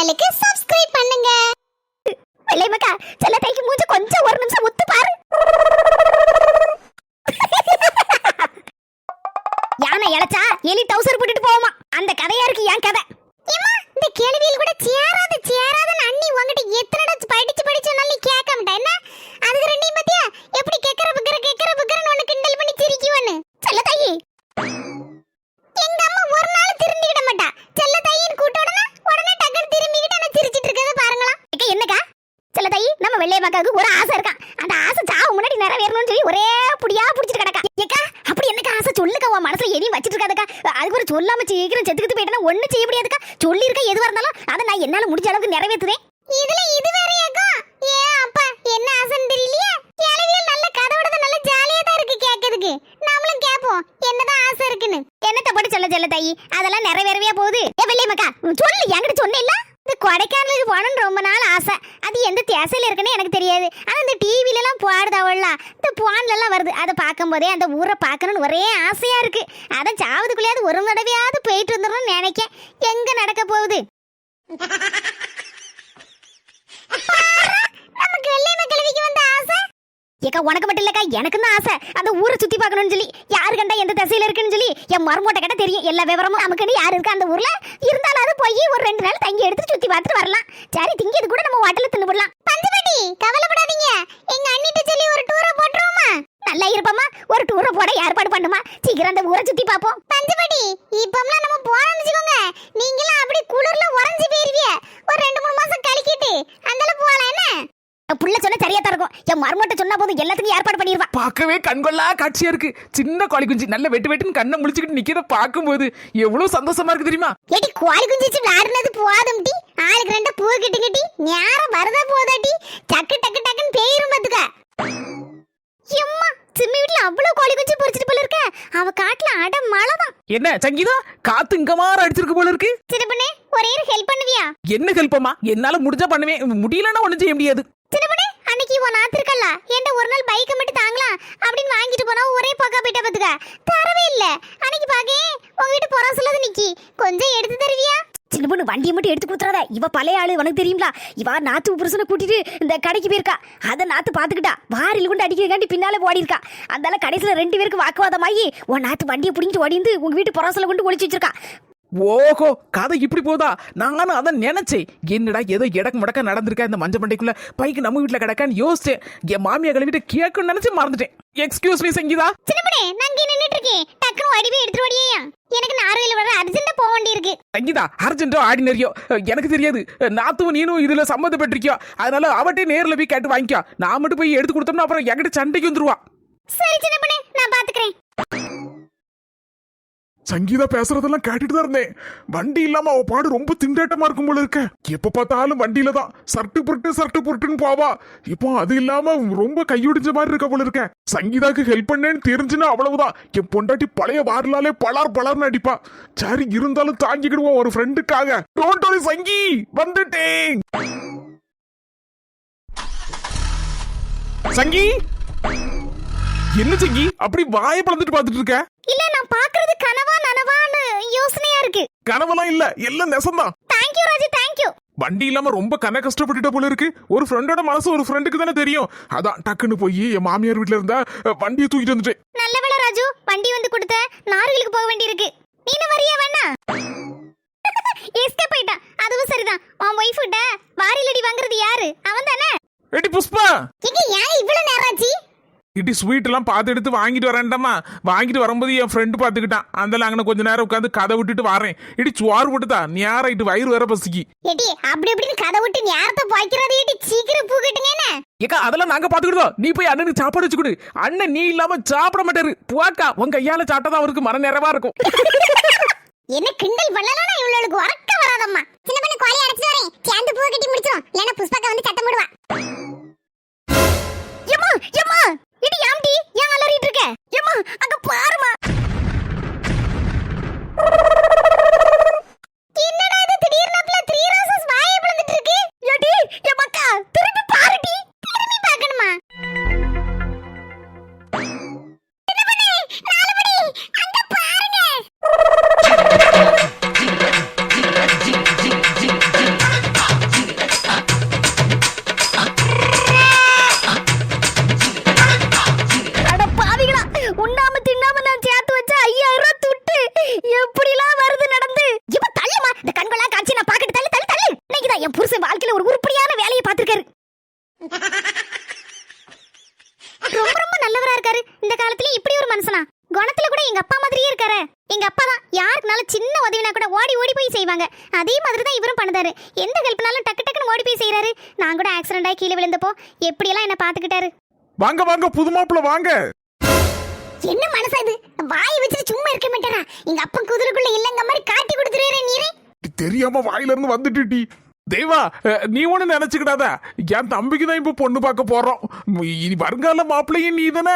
சேனலுக்கு சப்ஸ்கிரைப் பண்ணுங்க. வெள்ளை மக்கா செல்ல தைக்கு மூஞ்ச கொஞ்சம் ஒரு நிமிஷம் உத்து பாரு. யானை இளைச்சா எலி டவுசர் போட்டுட்டு போவோமா, அந்த கதையா இருக்கு என் கதை. ஏமா இந்த கேள்வியில் கூட சேராத அண்ணி உன்கிட்ட எத்தனை படிச்சு சொன்னாலும் நீ கேட்க மாட்டே. என்ன அதுக்கு ரெண்டையும் பத்தியா எப்படி கேக்கற புக்கறன்னு ஒன்னு கிண்டல் பண்ணி சிரிக்குவன்னு செல்ல தாயி. எங்க அம்மா ஒரு நாள் திரும்பிட மாட்டா. செல்ல தாயின்னு கூட்டோடனா உடனே டக்குன்னு திரும்பிக்கிட்டு நான் சிரிச்சிட்டு இருக்கத பாருங்களா. ஏக்கா என்னக்கா செல்ல தாயி, நம்ம வெள்ளை மக்காவுக்கு ஒரு ஆசை இருக்கான். அந்த ஆசை சாவு முன்னாடி நிறைவேறணும்னு சொல்லி ஒரே புடியா புடிச்சிட்டு கிடக்கா. ஏக்கா அப்படி என்னக்கா ஆசை சொல்லுக்கா, உன் மனசுல எதையும் வச்சிட்டு இருக்காதக்கா. அதுக்கு ஒரு சொல்லாம சீக்கிரம் செத்துக்கிட்டு போயிட்டா ஒண்ணு செய்ய முடியாதுக்கா. சொல்லிருக்க எதுவா இருந்தாலும் அதை நான் என்னால முடிஞ்ச அளவுக்கு நிறைவேற்றுறேன். இதுல இது வேறயாக்கா? ஏ அப்பா என்ன ஆசைன்னு தெரியலையே. கேளவியல் நல்ல கதவுட நல்ல ஜாலியா தான் இருக்கு கேட்கிறதுக்கு. நாமளும் கேட்போம் என்னதான் ஆசை இருக்குன்னு. என்னத்த போட்டு செல்ல தாயி, அதெல்லாம் நிறைவேறவே போகுது. ஏ வெள்ளை மக்கா சொல்லு, என்கிட்ட சொன்ன இல்ல இந்த கொடைக்கானலுக்கு போகணும்னு ரொம்ப நாள் ஆசை. அது எந்த தேசையில இருக்குன்னு எனக்கு தெரியாது. ஆனா இந்த டிவில எல்லாம் போடுதாவல்ல, இந்த போன்ல எல்லாம் வருது. அதை பார்க்கும் போதே அந்த ஊரை பார்க்கணும்னு ஒரே ஆசையா இருக்கு. அதை சாவதுக்குள்ளேயாவது ஒரு தடவையாவது போயிட்டு வந்துடணும்னு நினைக்க. எங்க நடக்க போகுது? நமக்கு வெள்ளை மக்களுக்கு வந்த ஆசை ஏக்கா உனக்கு மட்டும் இல்லக்கா, எனக்கு தான் ஆசை அந்த ஊரை சுத்தி பார்க்கணும்னு சொல்லி. யாரு கண்டா எந்த திசையில இருக்குன்னு சொல்லி என் மருமோட்ட கிட்ட தெரியும் எல்லா விவரமும். நமக்குன்னு யாரு இருக்கா அந்த ஊர்ல இருந்தாலும் அது போய் ஒரு 2 நாள் தங்கி எடுத்து சுத்தி பார்த்துட்டு வரலாம். சரி திங்கிறது கூட நம்ம ஹோட்டல்ல தின்னு போடலாம். பஞ்சுபட்டி கவலைப்படாதீங்க, எங்க அண்ணிட்ட சொல்லி ஒரு டூரை போட்டுருவோமா? நல்லா இருப்பமா, ஒரு டூரை போட ஏற்பாடு பண்ணுமா. சீக்கிரம் அந்த ஊரை சுத்தி பார்ப்போம். பஞ்சுபட்டி இப்பம்லாம் நம்ம போறோம்னு வச்சுக்கோங்க, நீங்களாம் அப்படி குளிர்ல உறைஞ்சு போயிருவீங்க. ஒரு 2-3 மாசம் கழிக்கிட்டு அந்தால போகலாம். என்ன புள்ள சொன்னா சரியா தான் இருக்கும். என் மருமட்ட சொன்னா போதும் எல்லாத்துக்கும் ஏற்பாடு பண்ணிடுவா. பார்க்கவே கண்கொள்ளா காட்சியா இருக்கு. சின்ன கோழி குஞ்சு நல்ல வெட்டுன்னு கண்ணை முழிச்சுக்கிட்டு நிக்கிறத பார்க்கும்போது எவ்வளவு சந்தோஷமா இருக்கு தெரியுமா? ஏடி கோழி குஞ்சு விளையாடுனது போதும் டி. ஆளுக்கு 2 பூ கிட்டுங்கடி நேரம் வரதா போதாடி. டக்குன்னு பேரும் பாத்துக்க. எம்மா சிம்மி வீட்ல அவ்வளவு கோழி குஞ்சு பொரிச்சிட்டு போல இருக்க. அவ காட்டுல அட மழைதான். என்ன சங்கீதா, காத்து இங்க மாற அடிச்சிருக்கு போல இருக்கு. சின்னப்பனே ஒரே ஒரு ஹெல்ப் பண்ணுவியா? என்ன ஹெல்ப்பமா? என்னால முடிஞ்சா பண்ணுவேன், முடியலன்னா ஒண்ணும் செய்ய முடியாது. சின்னப்பனே அன்னைக்கு உன் நாத்து இருக்கல்ல, என்கிட்ட ஒரு நாள் பைக்கை மட்டும் தாங்கலாம் அப்படின்னு வாங்கிட்டு போனா ஒரே பக்கா போயிட்ட பாத்துக்க. தரவே இல்ல. அன்னைக்கு பாக்கே உங்க வீட்டு புறம் சொல்லது நிக்கி, கொஞ்சம் எடுத்து தருவியா? சின்ன பொண்ணு வண்டியை மட்டும் எடுத்து கொடுத்துறாத. இவ பழைய ஆளு, உனக்கு தெரியுங்களா? இவ நாத்து புருஷனை கூட்டிட்டு இந்த கடைக்கு போயிருக்கா. அதை நாத்து பாத்துக்கிட்டா வாரில் கொண்டு அடிக்கிறக்காண்டி பின்னால ஓடி இருக்கா. அதனால கடைசியில 2 பேருக்கு வாக்குவாதமாயி உன் நாத்து வண்டியை பிடிங்கிட்டு ஓடி வந்து உங்க வீட்டு புறசல கொண்டு ஒளிச்சு வச்சிருக்கா. ஓஹோ, கதை இப்படி போதா? நானும் அதான் நினைச்சேன். என்னடா ஏதோ இடக்கு முடக்க நடந்திருக்கா இந்த மஞ்ச மண்டைக்குள்ள, பைக்கு நம்ம வீட்டுல கிடக்கான்னு யோசிச்சேன். என் மாமியா கிளம்பிட்டு கேட்கணும்னு நினைச்சு மறந்துட்டேன். Excuse me Sangeetha. சின்னப்பனே நான் இங்க நின்னுட்டு இருக்கேன், டக்குனு ஓடி போய் எடுத்துட்டு ஓடியா. எனக்கு நார்வேல வர அர்ஜென்ட்டா போக வேண்டி இருக்கு. சங்கீதா அர்ஜென்ட்டோ ஆர்டினரியோ எனக்கு தெரியாது. நாத்துவும் நீனும் இதுல சம்மந்தப்பட்டிருக்கியோ, அதனால அவட்டே நேர்ல போய் கேட்டு வாங்கிக்கோ. நான் மட்டும் போய் எடுத்து கொடுத்தோம்னா அப்புறம் என்கிட்ட சண்டைக்கு வந்துருவா. சரி சின்னப்பனே நான் பாத்துக்கிறேன். சங்கீதா பேசுறதெல்லாம் கேட்டுட்டு தான் இருந்தேன். வண்டி இல்லாம அவ பாடு ரொம்ப திண்டாட்டமா இருக்கும் போல இருக்க. எப்ப பார்த்தாலும் வண்டியில தான் சர்ட்டு புருட்டுன்னு போவா. இப்போ அது இல்லாம ரொம்ப கையொடிஞ்ச மாதிரி இருக்க போல இருக்க. சங்கீதாக்கு ஹெல்ப் பண்ணேன்னு தெரிஞ்சுன்னா அவ்வளவுதான். என் பொண்டாட்டி பழைய வாரலாலே பலார்னு அடிப்பா. சரி இருந்தாலும் தாங்கிக்கிடுவோம் ஒரு ஃப்ரெண்டுக்காக. டோன்ட் வரி சங்கி, வந்துட்டேன். சங்கி என்ன சங்கி அப்படி வாயை பழந்துட்டு பாத்துட்டு இருக்க? இல்ல நான் பாக்குறது கனவா நனவான்னு யோசனையா இருக்கு. கனவெல்லாம் இல்ல, எல்லாம் நெசம்தான். Thank you Raju thank you. வண்டி இல்லாம ரொம்ப கஷ்டப்பட்டுட்ட போல இருக்கு. ஒரு ஃப்ரெண்டோட மனசு ஒரு ஃப்ரெண்டுக்கு தானே தெரியும். அதான் டக்குன்னு போய் என் மாமியார் வீட்டுல இருந்தா வண்டியை தூக்கிட்டு வந்துட்டேன். நல்ல வேளை ராஜு, வண்டி வந்து கொடுத்த. நார்களுக்கு போக வேண்டி இருக்கு. நீ வரியா வேணா? எஸ்கேப் ஆயிட்டான். அதுவும் சரிதான். உன் ஒய்ஃப் கிட்ட வாரிலடி வாங்குறது யாரு? அவன் தானே? எடி புஷ்பா, இங்க ஏன் இவ்வளவு நேரம் ஆச்சு? இட்டி ஸ்வீட் எல்லாம் பார்த்து எடுத்து வாங்கிட்டு வரேன்டாமா. வாங்கிட்டு வரும்போது என் ஃப்ரெண்டு பாத்துக்கிட்டான். அந்த அங்கே கொஞ்ச நேரம் உட்காந்து கதை விட்டுட்டு வரேன். இடி சுவார் போட்டுதா நேராயிட்டு வயிறு வேற பசிக்கு. ஏடி அப்படி இப்படின்னு கதை விட்டு நேரத்தை பாய்க்கிறது. ஏடி சீக்கிரம் பூ கட்டுங்க. ஏக்கா அதெல்லாம் நாங்க பாத்துக்கிட்டோம். நீ போய் அண்ணனுக்கு சாப்பாடு வச்சு கொடு. அண்ணன் நீ இல்லாம சாப்பிட மாட்டாரு. புவாக்கா உன் கையால சாப்பிட்டா அவருக்கு மன நிறைவா இருக்கும். என்ன கிண்டல் பண்ணலனா இவளுக்கு வரக்க வராதம்மா. சின்ன பண்ணி கோழி அடைச்சு வரேன், சேர்ந்து பூ கட்டி முடிச்சோம். இல்லனா புஷ்பக்கா வந்து சத்தம் போடுவா. யம்மா யம்மா இடி யாம்டி ஏன் அலறிட்டு இருக்க? யம்மா அங்க பாருமா. என்னடா இது திடீர்னு அப்பல 3 ரோசஸ் வாயை பிளந்துட்டு இருக்கு. ஏடி யம்மக்கா திருப்பி பாருடி. திருப்பி பார்க்கணுமா? சின்ன பண்ணி 4 மணி அங்க பாருங்க. உண்ணாம தின்னாம நான் சேர்த்து வச்ச 5000 ரூபாய் துட்டு எப்படிலாம் வருது நடந்து. இப்ப தள்ளுமா, இந்த கண்கொள்ளா காட்சி நான் பாக்கெட் தள்ளு தள்ளு தள்ளு. இன்னைக்குதான் என் புருஷன் வாழ்க்கையில ஒரு உருப்படியான வேலையை பார்த்திருக்காரு. ரொம்ப ரொம்ப நல்லவரா இருக்காரு. இந்த காலத்துல இப்படி ஒரு மனுஷனா? குணத்துல கூட எங்க அப்பா மாதிரியே இருக்காரு. எங்க அப்பா தான் யாருக்குனாலும் சின்ன உதவினா கூட ஓடி ஓடி போய் செய்வாங்க. அதே மாதிரி தான் இவரும் பண்ணுதாரு. எந்த ஹெல்ப்னாலும் டக்கு டக்குன்னு ஓடி போய் செய்யறாரு. நான் கூட ஆக்சிடென்ட் ஆகி கீழே விழுந்தப்போ எப்படியெல்லாம் என்ன பாத்துக்கிட்டாரு. வாங்க வாங்க புது மாப்பிள்ள வாங்க. என்ன மனசா இது? வாய் வச்சுட்டு சும்மா இருக்க மாட்டேனா? எங்க அப்பா குதிரைக்குள்ள இல்லங்க மாதிரி காட்டி கொடுத்துருவே நீரே. தெரியாம வாயில இருந்து வந்துட்டு தேவா, நீ ஒண்ணு நினைச்சுக்கிடாத. என் தம்பிக்கு தான் இப்ப பொண்ணு பார்க்க போறோம். இனி வருங்கால மாப்பிள்ளையும் நீ தானே.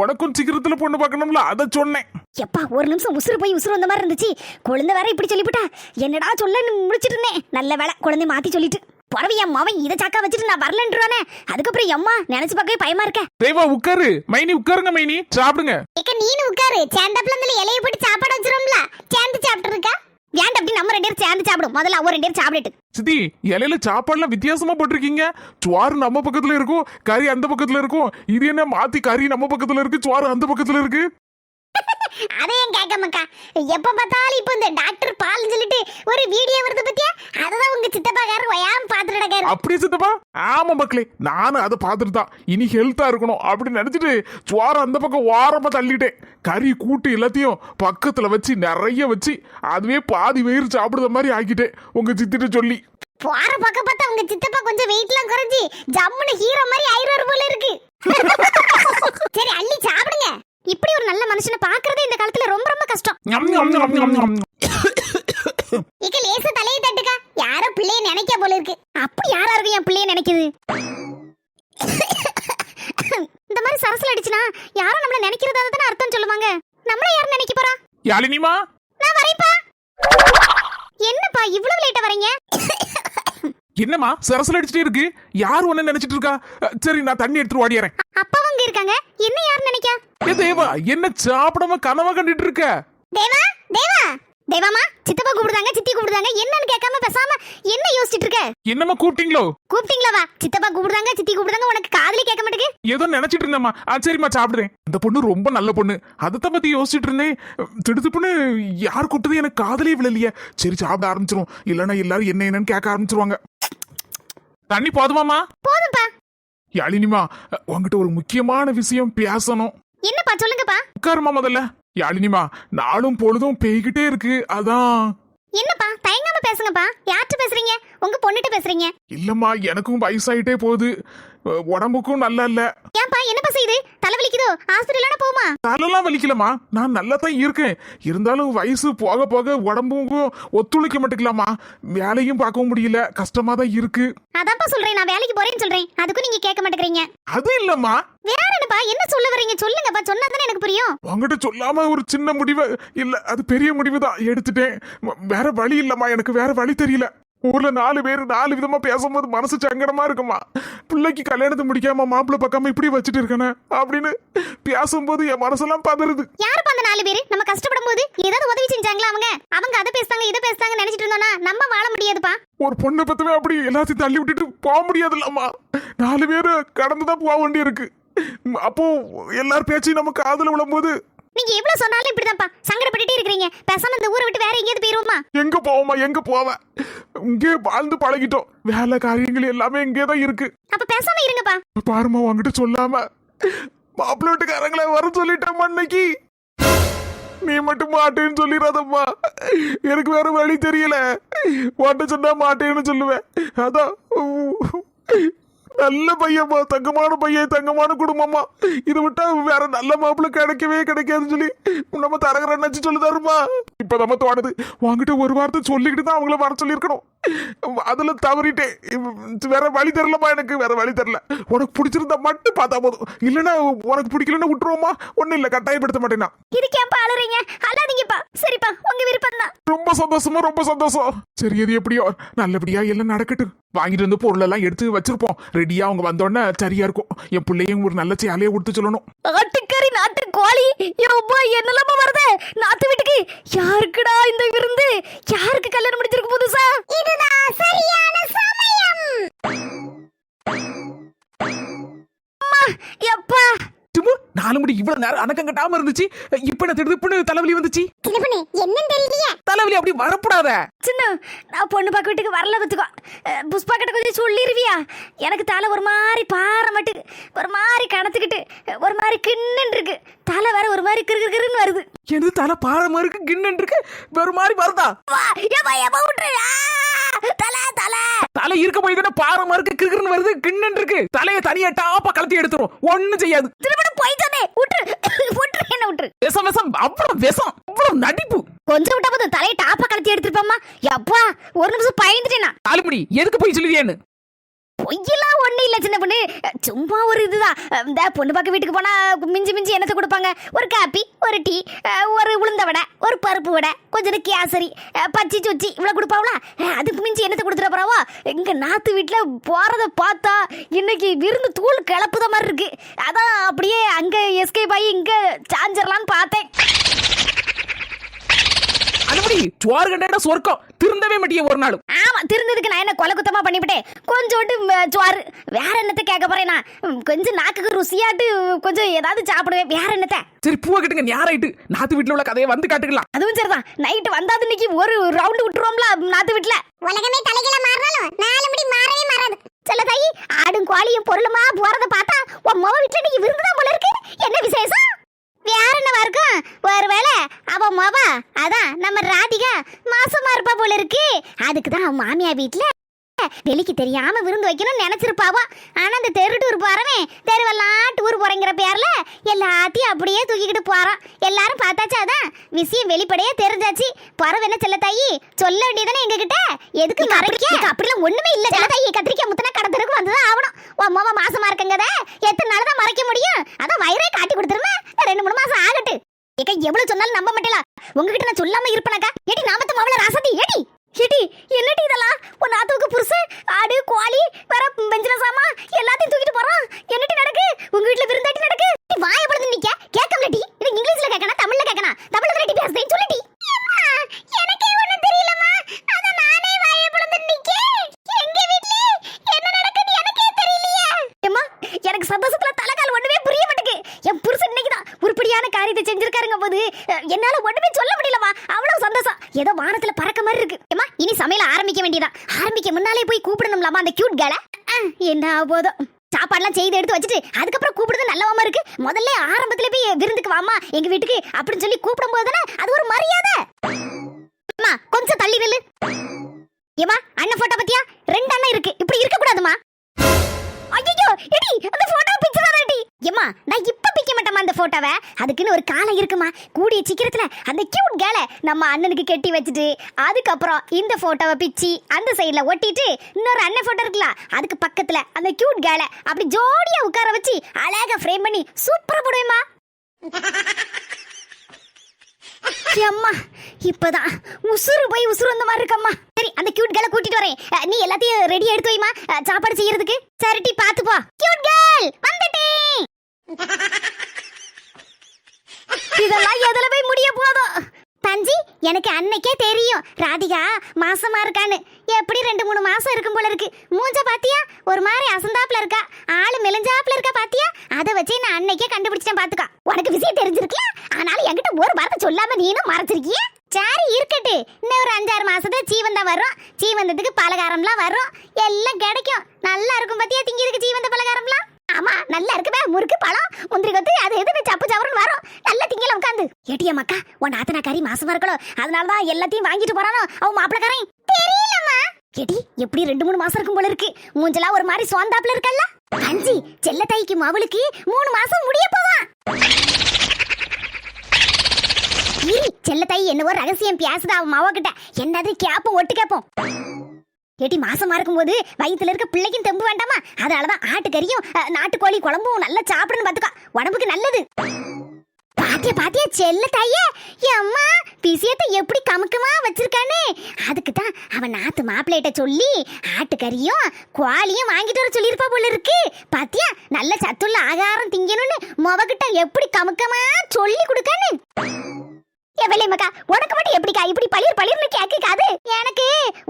உனக்கும் சீக்கிரத்துல பொண்ணு பார்க்கணும்ல, அதை சொன்னேன். எப்பா ஒரு நிமிஷம் உசுறு போய் உசுறு வந்த மாதிரி இருந்துச்சு. குழந்தை வேற இப்படி சொல்லிவிட்டா என்னடா சொல்ல முடிச்சிட்டு இருந்தேன். நல்ல வேலை குழந்தை மாத்தி சொல்லிட்டு புறவை என் மாவன் இதை சாக்கா வச்சுட்டு நான் வரலன்றானே. அதுக்கப்புறம் எம்மா நினைச்சு பார்க்கவே பயமா இருக்க. தேவா உட்காரு. மைனி உட்காருங்க. மைனி சாப்பிடுங்க. ஏக்க நீனு உட்காரு. சேந்தப்ல இருந்து இலைய போட்டு சாப்பாடு வச்சிரோம்ல, சேர்ந்து சாப்பிட்டு இருக்கா. வேண்டாம், அப்படி நம்ம 2 பேரும் சேர்ந்து சாப்பிடும். முதல்ல அவ 2 பேரும் சாப்பிட்டு. சித்தி, இலையில சாப்பாடுலாம் வித்தியாசமா போட்டிருக்கீங்க. சுவாறு நம்ம பக்கத்துல இருக்கும், கறி அந்த பக்கத்துல இருக்கும். இது என்ன மாத்தி கறி நம்ம பக்கத்துல இருக்கு, சுவாறு அந்த பக்கத்துல இருக்கு? அதையும் கேட்கமாக்கா. எப்ப பார்த்தாலும் இப்ப இந்த டாக்டர் பால் சொல்லிட்டு ஒரு வீடியோ வருது பத்தியா? அததான் உங்க சித்தப்பாக்காரர் வயாம பாத்துட்டு நடக்காரு. அப்படியே சித்தப்பா? ஆமா மக்களே, நானும் அதை பார்த்துட்டு தான் இனி ஹெல்த்தா இருக்கணும் அப்படின்னு நினைச்சிட்டு சுவாறு அந்த பக்கம் ஓரமா தள்ளிட்டேன். கறி கூட்டு எல்லாத்தையும் பக்கத்துல வச்சு நிறைய வச்சு அதுவே பாதி வயிறு சாப்பிடுற மாதிரி ஆக்கிட்டேன் உங்க சித்திட்ட சொல்லி. போற பக்கம் பார்த்தா உங்க சித்தப்பா கொஞ்சம் வெயிட்லாம் குறைஞ்சி ஜம்முன்னு ஹீரோ மாதிரி ஆயிரம் போல இருக்கு. சரி அள்ளி சாப்பிடுங்க. இப்படி ஒரு நல்ல மனுஷனை பாக்குறதே இந்த காலத்துல ரொம்ப ரொம்ப கஷ்டம். இக்க லேசா தலையை தட்டுக்கா. யாரோ பிள்ளைய நினைக்க போல இருக்கு. அப்படி யாரா இருக்கு என் பிள்ளைய நினைக்குது? இந்த மாதிரி சரசல் அடிச்சுனா யாரும் நம்மள நினைக்கிறதா தானே அர்த்தம் சொல்லுவாங்க. நம்மள யாரும் நினைக்க போறா? யாழினிமா, நான் வரேன்ப்பா. என்னப்பா இவ்வளவு லேட்டா வரீங்க? என்னம்மா சரசல் அடிச்சுட்டே இருக்கு? யார் ஒன்னு நினைச்சிட்டு இருக்கா? சரி நான் தண்ணி எடுத்துட்டு ஓடிறேன். அப்பாவும் இங்க இருக்காங்க. என்ன யார் நினைக்கா? ஏ தேவா, என்ன சாப்பிடாம கனவா கண்டுட்டு இருக்க? தேவா தேவா தேவாமா, சித்தப்பா கூப்பிடுதாங்க, சித்தி கூப்பிடுதாங்க. என்னன்னு கேட்காம பேசாம என்ன யோசிச்சுட்டு இருக்க? என்னம்மா கூப்பிட்டீங்களோ? கூப்பிட்டீங்களா? வா. சித்தப்பா கூப்பிடுதாங்க, சித்தி கூப்பிடுதாங்க. உனக்கு காதுல கேட்க மாட்டேங்குது. ஏதோ நினைச்சிட்டு இருந்தேம்மா. சரிம்மா சாப்பிடுறேன். இந்த பொண்ணு ரொம்ப நல்ல பொண்ணு, அதைத்தான் பத்தி யோசிச்சுட்டு இருந்தேன். திடுத்துப்புன்னு யார் கூப்பிட்டது எனக்கு காதலே விழலையே. சரி சாப்பிட ஆரம்பிச்சிரும், இல்லைன்னா எல்லாரும் என்ன என்னன்னு கேட்க ஆரம்பிச்சிருவாங்க. தண்ணி போதுமாமா? போதும்பா. யாழினிமா, உங்ககிட்ட ஒரு முக்கியமான விஷயம் பேசணும். என்னப்பா சொல்லுங்கப்பா. உட்காருமா முதல்ல. யாழினிமா, நாளும் பொழுதும் பேய்கிட்டே இருக்கு, அதான். என்னப்பா தயங்காம பேசுங்கப்பா. யார்கிட்ட பேசுறீங்க? உங்க பொண்ணுகிட்ட பேசுறீங்க? இல்லம்மா, எனக்கும் வயசாயிட்டே போகுது, உடம்புக்கும் நல்லா இல்ல. ஏன்பா என்னப்பா செய்யுது? தலைவலிக்குதோ? ஹாஸ்பிடல்ல போமா? தலைலாம் வலிக்கலமா, நான் நல்லா தான் இருக்கேன். இருந்தாலும் வயசு போக போக உடம்புக்கும் ஒத்துழைக்க மாட்டேங்கலாமா. வேலையும் பார்க்கவும் முடியல, கஷ்டமா தான் இருக்கு. அதான்ப்பா சொல்றேன், நான் வேலைக்கு போறேன்னு சொல்றேன். அதுக்கும் நீங்க கேட்க மாட்டேங்கிறீங்க. அது இல்லம்மா. வேற என்னப்பா? என்ன சொல்ல வரீங்க? சொல்லுங்கப்பா, சொன்னாதானே எனக்கு புரியும். உங்ககிட்ட சொல்லாம ஒரு சின்ன முடிவு இல்ல, அது பெரிய முடிவு தான் எடுத்துட்டேன். வேற வழி இல்லம்மா, எனக்கு வேற வழி தெரியல. ஊர்ல 4 பேர் 4 விதமா பேசும்போது மனசு சங்கடமா இருக்குமா. பிள்ளைக்கு கல்யாணத்தை முடிக்காம மாப்பிள்ளை பார்க்காம இப்படி வச்சுட்டு இருக்கனே அப்படின்னு பேசும்போது என் மனசெல்லாம் பதறுது. யாருப்பா அந்த 4 பேரு? நம்ம கஷ்டப்படும் போது ஏதாவது உதவி செஞ்சாங்களா? அவங்க அதை பேசுறாங்க இதை பேசுறாங்க நினைச்சிட்டு இருந்தோம்னா நம்ம வாழ முடியாதுப்பா. ஒரு பொண்ணை பத்தவே அப்படி எல்லாத்தையும் தள்ளி விட்டுட்டு போக முடியாதுல்லம்மா. 4 பேரு கடந்துதான் போக வேண்டி இருக்கு. அப்போ எல்லார் பேச்சையும் நம்ம காதுல விழும்போது நீங்க எவ்வளவு சொன்னாலும் இப்படிதான்ப்பா சங்கடப்பட்டுட்டே இருக்கீங்க. பேசாம இந்த ஊரை விட்டு வேற எங்கேயாவது போயிருவோமா? எங்க போவோமா? எங்க போவேன்? இங்கே வாழ்ந்து பழகிட்டோம். வேலை காரியங்கள் எல்லாமே இங்கே தான் இருக்கு. அப்ப பேசாம இருங்கப்பா. பாருமா, உங்ககிட்ட சொல்லாம மாப்பிள்ளை வீட்டுக்காரங்களை வர சொல்லிட்டேன். அன்னைக்கு நீ மட்டும் மாட்டேன்னு சொல்லிடாதம்மா. எனக்கு வேற வழி தெரியல. மாட்ட சொன்னா மாட்டேன்னு சொல்லுவேன். அதான் நல்ல பையன்மா, தங்கமான பையன், தங்கமான குடும்பமா. இதை விட்டா வேற நல்ல மாப்பிள்ளை கிடைக்கவே கிடைக்காதுன்னு சொல்லி நம்ம தரகர் என்னாச்சு சொல்லுதாருமா. இப்ப நம்ம தோணுது, வாங்கிட்டு ஒரு வாரத்தை சொல்லிக்கிட்டு தான் அவங்கள வர சொல்லியிருக்கணும். அதுல தவறிட்டேன். வேற வழி தெரியலமா, எனக்கு வேற வழி தெரியல. உனக்கு பிடிச்சிருந்தா மட்டும் பார்த்தா போதும், இல்லைன்னா உனக்கு பிடிக்கலன்னா விட்டுருவோமா. ஒன்னும் இல்ல, கட்டாயப்படுத்த மாட்டேன்னா. இதுக்கேப்பா அழுறீங்க? அழாதீங்கப்பா. சரிப்பா, உங்க விருப்பம் தான். ரொம்ப சந்தோஷமா, ரொம்ப சந்தோஷம். சரி, எது எப்படியோ நல்லபடியா எல்லாம் நடக்கட்டும். வாங்கிட்டு வந்து பொருள் எல்லாம் எடுத்து வச்சிருப்போம் ரெடியா. அவங்க வந்தோடனே சரியா இருக்கும். என் பிள்ளையும் ஒரு நல்ல சேலையை கொடுத்து சொல்லணும். ஆட்டுக்கறி, நாட்டு கோழி, என்னெல்லாம வருது நாத்து வீட்டுக்கு. யாருக்குடா இந்த விருந்து? யாருக்கு கல்யாணம் முடிச்சிருக்கு புதுசா? இதுதான் சரியான சமயம். எப்பா 4 மணி இவ்வளவு அணக்கம் கட்டாம இருந்துச்சு. இப்ப என்ன திடுப்புன்னு தலைவலி வந்துச்சு. சின்ன பொண்ணு என்னன்னு தெரியலையே. தலைவலி அப்படி வரப்படாத. சின்ன நான் பொண்ணு பார்க்க வீட்டுக்கு வரல பத்துக்கோ. புஷ்பா கிட்ட கொஞ்சம் சொல்லிருவியா? எனக்கு தலை ஒரு மாதிரி பாரமட்டு, ஒரு மாதிரி கணத்துக்கிட்டு, ஒரு மாதிரி கிண்ணன் இருக்கு. தலை வேற ஒரு மாதிரி கிருன்னு வருது. எனது தலை பாரமா இருக்கு, கிண்ணன் இருக்கு, ஒரு மாதிரி வருதா? தலை இருக்க போய் தானே பாரமா இருக்கு, கிருன்னு வருது, கிண்ணன் இருக்கு. தலையை தனியா டாப்பா கலத்தி எடுத்துரும், ஒண்ணும் செய்யாது. போய் தானே என்ன விட்டுரு. விஷம் விஷம், அவ்வளவு விஷம், அவ்வளவு நடிப்பு. கொஞ்சம் விட்டா போதும் தலையை டாப்பா கலத்தி எடுத்துருப்பாமா. எப்பா ஒரு நிமிஷம் பயந்துட்டேனா. தாலிமுடி எதுக்கு போய் சொல்லுவியேன்னு? பொய்யெல்லாம் ஒண்ணு இல்ல சின்ன பொண்ணு, சும்மா ஒரு இதுதான். இந்த பொண்ணு பார்க்க வீட்டுக்கு போனா மிஞ்சி என்னத்தை கொடுப்பாங்க? ஒரு காப்பி, ஒரு டீ, ஒரு உளுந்த வடை, ஒரு பருப்பு வடை, கொஞ்சம் கேசரி, பச்சி சொச்சி இவ்வளவு கொடுப்பாங்களா? அதுக்கு மிஞ்சி என்னத்தை கொடுத்துட போறாவா? எங்க நாத்து வீட்டுல போறத பார்த்தா இன்னைக்கு விருந்து தூள் கிளப்புத மாதிரி இருக்கு. அதான் அப்படியே அங்க எஸ்கேப் ஆகி இங்க சாஞ்சிடலான்னு பார்த்தேன். அதுபடி சோறு கண்டா சொர்க்கம், திருந்தவே மாட்டிய ஒரு நாள். ஆமா, திருந்ததுக்கு நான் என்ன கொலை குத்தமா பண்ணிவிட்டேன். கொஞ்சோண்டு சோறு, வேற என்னத்தை கேட்க போறேனா? கொஞ்சம் நாக்குக்கு ருசியாட்டு கொஞ்சம் ஏதாவது சாப்பிடுவேன், வேற என்னத்தை? சரி பூவை கட்டுங்க, ஞாராயிட்டு நாத்து வீட்டுல உள்ள கதையை வந்து காட்டுக்கலாம். அதுவும் சரிதான். நைட்டு வந்தாது இன்னைக்கு ஒரு ரவுண்ட் விட்டுருவோம்ல நாத்து வீட்டுல. உலகமே தலைகீழ மாறினாலும் 4 முடி மாறவே மாறாது. சொல்ல தாயி, ஆடும் கோழியும் பொருளுமா போறத பார்த்தா உன் மொவ வீட்டுல இன்னைக்கு விருந்துதான் போல இருக்கு. என்ன விசேஷம்? வேற என்னவா இருக்கும்? ஒருவேளை அவ மொவ அதான் நம்ம ராதிகா மாசமா இருப்பா போல இருக்கு. அதுக்குதான் அவன் மாமியா வீட்டுல வெளிக்கு தெரியாம விருந்து வைக்கணும்னு நினைச்சிருப்பாவா. ஆனா அந்த தெரு டூர் போறவன் தெருவெல்லாம் டூர் போறேங்கிற பேர்ல எல்லாத்தையும் அப்படியே தூக்கிக்கிட்டு போறான். எல்லாரும் பார்த்தாச்சு, அதான் விஷயம் வெளிப்படையே தெரிஞ்சாச்சு. பறவை என்ன செல்ல தாயி சொல்ல வேண்டியதானே எங்க கிட்ட? எதுக்கு மறைக்க? அப்படிலாம் ஒண்ணுமே இல்ல செல்ல தாயி. கத்திரிக்காய் முத்தனா கடத்தருக்கு வந்துதான் ஆகணும். உன் மாமா மாசமா இருக்கங்கத எத்தனை நாள் தான் மறைக்க முடியும்? அதான் வயிறே காட்டி கொடுத்துருமே. 2-3 மாசம் ஆகட்டு. ஏக்கா எவ்வளவு சொன்னாலும் நம்ப மாட்டேல. உங்ககிட்ட நான் சொல்லாம இருப்பேனாக்கா? ஏடி நாமத்த மாவள ராசதி ஏடி ஏடி என்னடி இதெல்லாம்? உன் நாத்துக்கு புருஷன் ஆடு கோழி வேற பெஞ்சன சாமா எல்லாத்தையும் தூக்கிட்டு போறான். என்னடி நடக்கு? உங்க வீட்டுல விருந்தாட்டி நடக்கு. நீ வாயை படுத்து நிக்க கேட்கலடி. இது இங்கிலீஷ்ல கேட்கணும், தமிழ்ல கேட்கணும். தமிழ்ல ரெடி பேசுறேன் சொல்லிடி. எனக்கே ஒண்ணும் தெரியலமா. அத நானே வாயை படுத்து நிக்க. எங்க வீட்ல என்ன நடக்குது எனக்கே தெரியலையே. ஏம்மா எனக்கு சந்தோஷத்துல தலைகால் ஒண்ணுமே புரிய மாட்டேங்குது. என் புருஷன் இன்னைக்குதான் உருப்படியான காரியத்தை செஞ்சிருக்காருங்க போது என்னால ஒண்ணுமே சொல்ல முடியலமா. அவ்வளவு சந்தோஷம், ஏதோ வானத்துல பறக்க மாதிரி இருக்கு. ஏமா இனி சமையல ஆரம்பிக்க வேண்டியதான். ஆரம்பிக்க முன்னாலே போய் கூப்பிடணும்லாமா அந்த கியூட் கேர்ள. என்ன போதும் சாப்பாடுலாம் செய்து எடுத்து வச்சுட்டு அதுக்கப்புறம் கூப்பிடுறது நல்லவாம இருக்கு. முதல்ல ஆரம்பத்துல போய் விருந்துக்கு வாமா எங்க வீட்டுக்கு அப்படின்னு சொல்லி கூப்பிடும் போதுதானே அது ஒரு மரியாதை. கொஞ்சம் தள்ளி நில்லு. ஏமா அண்ணன் போட்டோ பத்தியா? 2 அண்ணன் இருக்கு, இப்படி இருக்க கூடாதுமா. ஐயோ எடி அந்த போட்டோ பிக்சர் தானடி. ஏமா நான் இப்ப பிக்க மாட்டேமா அந்த போட்டோவை. அதுக்குன்னு ஒரு காலம் இருக்குமா. கூடிய சீக்கிரத்துல அந்த கியூட் கேர்ள நம்ம அண்ணனுக்கு கட்டி வச்சுட்டு அதுக்கப்புறம் இந்த போட்டோவை பிச்சி அந்த சைடுல ஒட்டிட்டு இன்னொரு அண்ணன் போட்டோ இருக்குல்ல அதுக்கு பக்கத்துல அந்த கியூட் கேர்ள அப்படி ஜோடியா உட்கார வச்சு அழகா ஃப்ரேம் பண்ணி சூப்பரா போடுவேமா. அம்மா இப்பதான் உசுறு போய் உசுறு வந்த மாதிரி இருக்கம்மா. சரி அந்த கியூட் கேர்ள கூட்டிட்டு வரேன். நீ எல்லாத்தையும் ரெடி எடுத்து வைமா சாப்பாடு செய்யறதுக்கு. சரிட்டி பாத்து போ. கியூட் கேர்ள் வந்துட்டேன். இதெல்லாம் எதுல போய் முடிய போதும்? பஞ்சி எனக்கு அன்னைக்கே தெரியும் ராதிகா மாசமா இருக்கான்னு. எப்படி 2-3 மாசம் இருக்கும் போல இருக்கு. மூஞ்ச பாத்தியா ஒரு மாதிரி அசந்தாப்புல இருக்கா, ஆளு மெலிஞ்சாப்புல இருக்கா பாத்தியா? அதை வச்சு நான் அன்னைக்கே கண்டுபிடிச்சேன் பாத்துக்கா. உனக்கு விஷயம் தெரிஞ்சிருக்கல, ஆனாலும் என்கிட்ட ஒரு வார்த்தை சொல்லாம நீனும் மறைச்சிருக்கிய. சரி இருக்கட்டு, இன்னும் ஒரு 5-6 மாசத்துல சீவந்தா வரும். சீவந்தத்துக்கு பலகாரம்லாம் வரும், எல்லாம் கிடைக்கும். நல்லா இருக்கும் பாத்தியா திங்கிறதுக்கு சீவந்த பலகாரம்லாம். ஆமா நல்லா இருக்குதா, முறுக்கு பழம் முந்திரி கொத்து அது எதுன்னு சப்பு சவரன் வரும். நல்லா திங்கல உட்காந்து. ஏடியா மக்கா உன் ஆத்தனாக்காரி மாசமா இருக்கணும், அதனாலதான் எல்லாத்தையும் வாங்கிட்டு போறானோ அவன் மாப்பிளக்காரன். தெரியலம்மா. ஏடி எப்படி 2-3 மாசம் இருக்கும் போல இருக்கு. மூஞ்செல்லாம் ஒரு மாதிரி சோந்தாப்புல இருக்கல்ல. அஞ்சி செல்ல தாய்க்கு அவளுக்கு 3 மாசம் முடிய போவான். செல்ல தாய் என்னவோ ரகசியம் பேசுதா அவன் மாவ கிட்ட. என்னது கேப்போம் ஒட்டு கேப்போம். ஏடி மாசமா இருக்கும்போது வயித்துல இருக்க பிள்ளைக்கும் தெம்பு வேண்டாமா? அதனாலதான் ஆட்டுக்கறியும் நாட்டுக்கோழி குழம்பும் நல்லா சாப்பிடுன்னு பாத்துக்கா, உடம்புக்கு நல்லது. பாத்தியா பாத்தியா செல்ல தாயே அம்மா பிசியத்தை எப்படி கமுக்கமா வச்சிருக்கானே. அதுக்குதான் அவன் நாத்து மாப்பிள்ளையிட்ட சொல்லி ஆட்டுக்கறியும் கோழியும் வாங்கிட்டு வர சொல்லியிருப்பா போல இருக்கு. பாத்தியா நல்ல சத்துள்ள ஆகாரம் திங்கணும்னு மொவகிட்ட எப்படி கமுக்கமா சொல்லி கொடுக்கானு. எவளே மக்கா உனக்கு மட்டும் எப்படிக்கா இப்படி பளிர் பளிர்னு கேட்காது? எனக்கு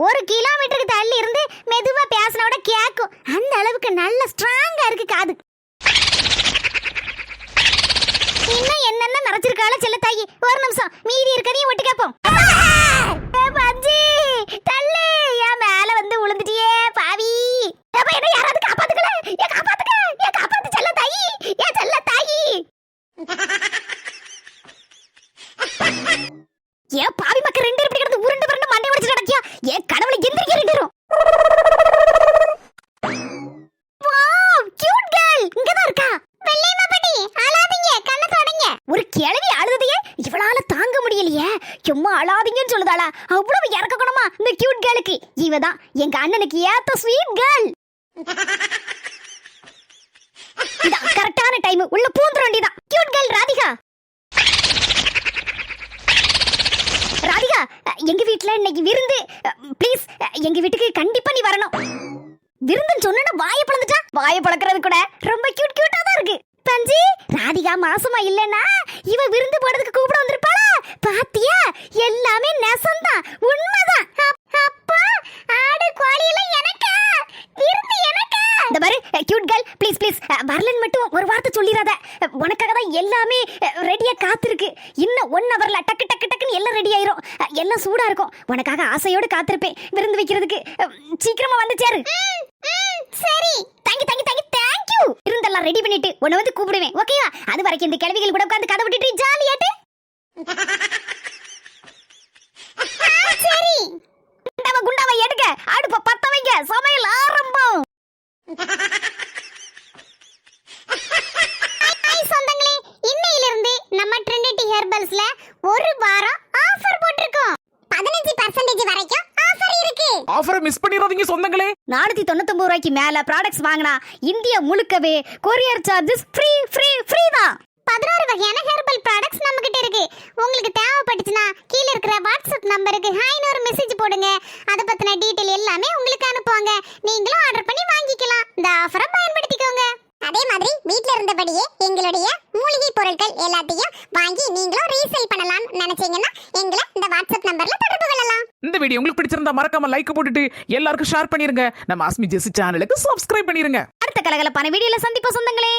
1 கிலோமீட்டருக்கு தள்ளி இருந்து மெதுவா பேசினோட கேட்கும். அந்த அளவுக்கு நல்ல ஸ்ட்ராங்கா இருக்கு காது. இன்னும் என்னென்ன மறைச்சிருக்காள செல்ல தாயி. ஒரு நிமிஷம் மீதி இருக்கதையும் ஒட்டு கேப்போம். பஞ்சி தள்ளு, என் மேல வந்து விழுந்துட்டியே பாவி. அப்ப என்ன யாராவது காப்பாத்துக்கல? ஏன் காப்பாத்துக்க, ஏன் காப்பாத்து செல்ல தாயி, ஏன் செல்ல தாயி. ஏன் பாவி மக்கள் 2 இப்படி கிடந்து உருண்டு புரண்டு மண்டை உடைச்சு கிடக்கியா? ஏன் கடவுளை எந்திரிக்க 2 பேரும். வாவ் கியூட் கேர்ள் இங்கதான் இருக்கா. வெள்ளையம்மா பாட்டி அழாதீங்க, கண்ணை தொடங்க. ஒரு கிழவி அழுததையே இவளால தாங்க முடியலையே. சும்மா அழாதீங்கன்னு சொல்லுதாளா? அவ்வளவு இறக்க குணமா இந்த கியூட் கேர்ளுக்கு. இவதான் எங்க அண்ணனுக்கு ஏத்த ஸ்வீட் கேர்ள். இந்த கரெக்டான டைம் உள்ள பூந்துற வேண்டியதான். Cute girl Radhika. ராதிகா, எங்க வீட்ல இன்னைக்கு விருந்து. ப்ளீஸ் எங்க வீட்டுக்கு கண்டிப்பா நீ வரணும். விருந்துன்னு சொன்னா வாயை பழந்துட்டா. வாயை பழக்கிறது கூட ரொம்ப கியூட் கியூட்டா தான் இருக்கு. பஞ்சி ராதிகா மாசமா இல்லனா இவ விருந்து போடுறதுக்கு கூப்பிட வந்திருப்பாளா? பாத்தியா, எல்லாமே நெசம்தான், உண்மைதான். அப்பா ஆடு கோழி எல்லாம் எனக்கா, விருந்து எனக்கா. இந்த பாரு கியூட் கேர்ள், ப்ளீஸ் ப்ளீஸ் வரலன்னு மட்டும் ஒரு வார்த்தை சொல்லிராத. உனக்காக தான் எல்லாமே ரெடியா காத்திருக்கு. இன்னும் 1 ஹவர்ல டக்கு டக்கு டக்குன்னு எல்லாம் ரெடி ஆயிரும். எல்லாம் சூடா இருக்கும். உனக்காக ஆசையோடு காத்திருப்பேன் விருந்து வைக்கிறதுக்கு. சீக்கிரமா வந்து சேரு. சரி, தேங்க்யூ தேங்க்யூ தேங்க்யூ தேங்க்யூ. இருந்தெல்லாம் ரெடி பண்ணிட்டு உன்னை வந்து கூப்பிடுவேன், ஓகேவா? அது வரைக்கும் இந்த கிழவிகள் கூட உட்கார்ந்து கதை விட்டுட்டு ஜாலியாட்டு. சரி, குண்டாவை எடுக்க, அடுப்ப பத்த வைங்க, சமையல் ஆரம்பம். ஹாய் சொந்தங்களே, இன்னையிலிருந்து நம்ம ட்ரினிட்டி ஹெர்பல்ஸ்ல ஒரு வாரம் ஆஃபர் போட்டிருக்கோம். 15% வரைக்கும் ஆஃபர் இருக்கு. ஆஃபரை மிஸ் பண்ணிடாதீங்க சொந்தங்களே. 499 ரூபாய்க்கு மேல ப்ராடக்ட்ஸ் வாங்கினா இந்தியா முழுக்கவே courier charges free free free தான். 16 வகையான ஹெர்பல் ப்ராடக்ட்ஸ் நம்ம கிட்ட இருக்கு. உங்களுக்கு தேவைப்பட்டுச்சுன்னா கீழ இருக்கிற வாட்ஸ்அப் நம்பருக்கு ஹாய்னு ஒரு மெசேஜ் போடுங்க. அத பத்தின டீடைல் எல்லாமே உங்களுக்கு அனுப்புவாங்க. நீங்களும் ஆர்டர் பண்ணி வாங்கிக்கலாம். இந்த ஆஃபரை பயன்படுத்திக்கோங்க. அதே மாதிரி வீட்ல இருந்தபடியே எங்களுடைய மூலிகை பொருட்கள் எல்லாத்தையும் வாங்கி நீங்களும் ரீசேல் பண்ணலாம்னு நினைச்சீங்கன்னா எங்களை இந்த வாட்ஸ்அப் நம்பர்ல தொடர்பு கொள்ளலாம். இந்த வீடியோ உங்களுக்கு பிடிச்சிருந்தா மறக்காம லைக் போட்டுட்டு எல்லாருக்கும் ஷேர் பண்ணிருங்க. நம்ம அஸ்மி ஜெசி சேனலுக்கு சப்ஸ்கிரைப் பண்ணிருங்க. அடுத்த கலகலப்பான வீடியோல சந்திப்போம் சொந்தங்களே.